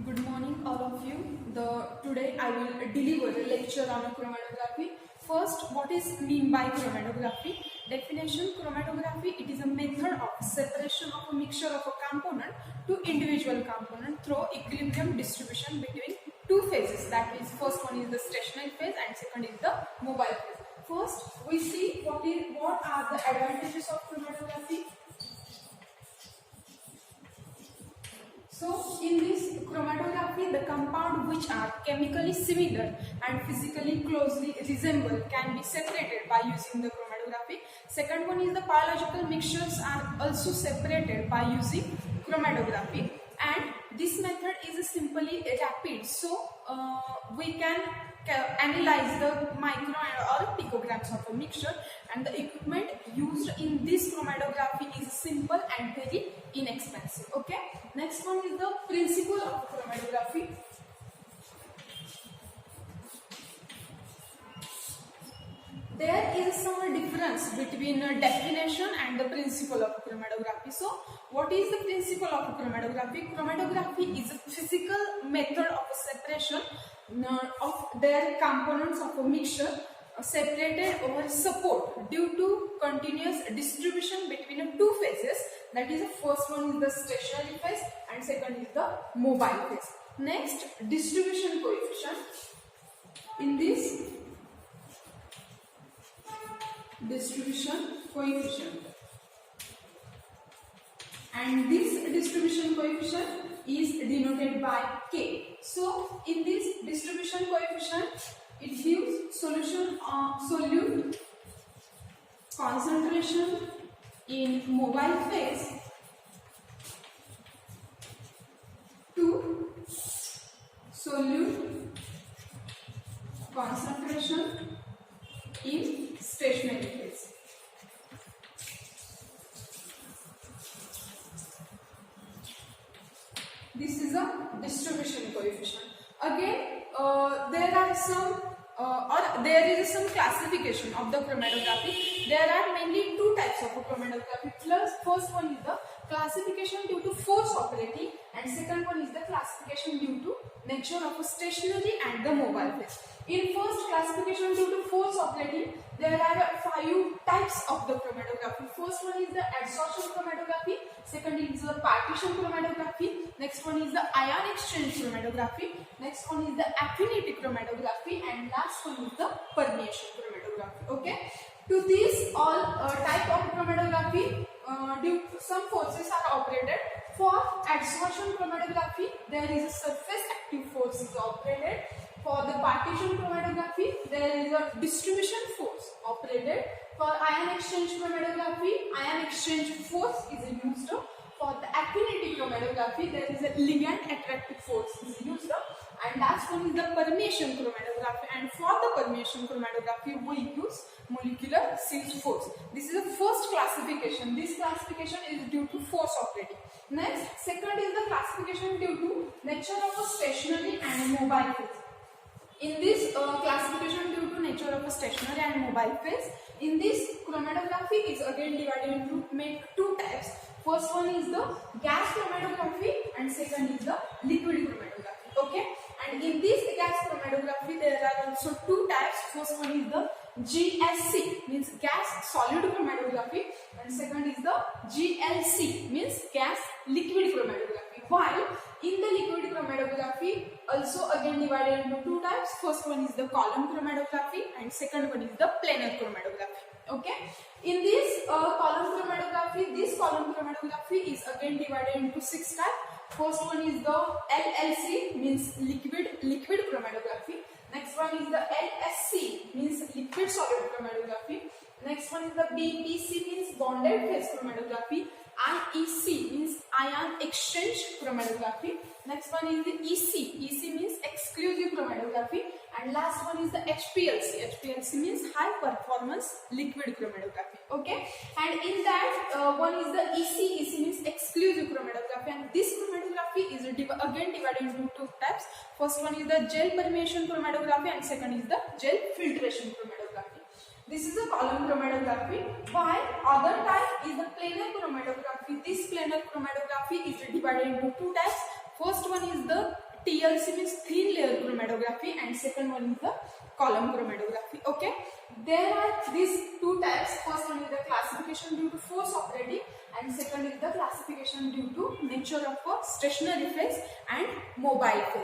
Good morning, all of you. Today I will deliver a lecture on chromatography. First, what is mean by chromatography? Definition: chromatography, it is a method of separation of a mixture of a component to individual component through equilibrium distribution between two phases. That is, first one is the stationary phase and second is the mobile phase. First, we see what are the advantages of chromatography. So, in this chromatography, the compound which are chemically similar and physically closely resemble can be separated by using the chromatography. Second one is the biological mixtures are also separated by using chromatography, and this method is simply rapid. So, we can analyze the micro or picograms of a mixture, and the equipment used in this chromatography is simple and very inexpensive. Okay, next one is the principle of chromatography. There is some difference between definition and the principle of chromatography. So, what is the principle of chromatography? Chromatography is a physical method of separation of their components of a mixture separated over support due to continuous distribution between two phases. That is, the first one is the stationary phase and second is the mobile phase. Next, distribution coefficient. In this distribution coefficient, and this distribution coefficient is denoted by K. So, in this distribution coefficient, it gives solute concentration in mobile phase to solute concentration in stationary phase. This is a distribution coefficient. Again, there is some classification of the chromatography. There are mainly two types of chromatography. First one is the classification due to force operating, and second one is the classification due to nature of a stationary and the mobile phase. In first classification due to force operating, there are 5 types of the chromatography. First one is the adsorption chromatography, second is the partition chromatography, next one is the ion exchange chromatography, next one is the affinity chromatography, and last one is the permeation chromatography. Okay, to these all type of chromatography, some forces are operated. For adsorption chromatography, there is a surface active force is operated. For the partition chromatography, there is a distribution force operated. For ion exchange chromatography, ion exchange force is used. For the affinity chromatography, there is a ligand attractive force is used. And last one is the permeation chromatography. And for the permeation chromatography, we use molecular sieve force. This is the first classification. This classification is due to force operating. Next, second is the classification due to nature of a stationary and mobile phase. In this classification due to nature of a stationary and mobile phase, in this chromatography is again divided into two types. First one is the gas chromatography and second is the liquid chromatography. Okay, and in this gas chromatography there are also two types. First one is the GSC, means gas solid chromatography, and second is the GLC, means gas liquid chromatography. While in the liquid chromatography, also again divided into two types. First one is the column chromatography and second one is the planar chromatography. Okay, in this column chromatography is again divided into 6 types. First one is the LLC, means liquid chromatography. Next one is the LSC, means liquid solid chromatography. Next one is the BPC, means bonded phase chromatography. IEC means ion exchange chromatography. Next one is the EC means exclusive chromatography, and last one is the HPLC means high performance liquid chromatography. Okay, and in that one is the EC means exclusive chromatography, and this chromatography is again divided into two types. First one is the gel permeation chromatography and second is the gel filtration chromatography. This is a column chromatography, while other type is the planar chromatography. This planar chromatography is divided into two types. First one is the TLC means thin layer chromatography, and second one is the column chromatography. Okay, there are these two types. First one is the classification due to force operating, and second is the classification due to nature of a stationary phase and mobile phase.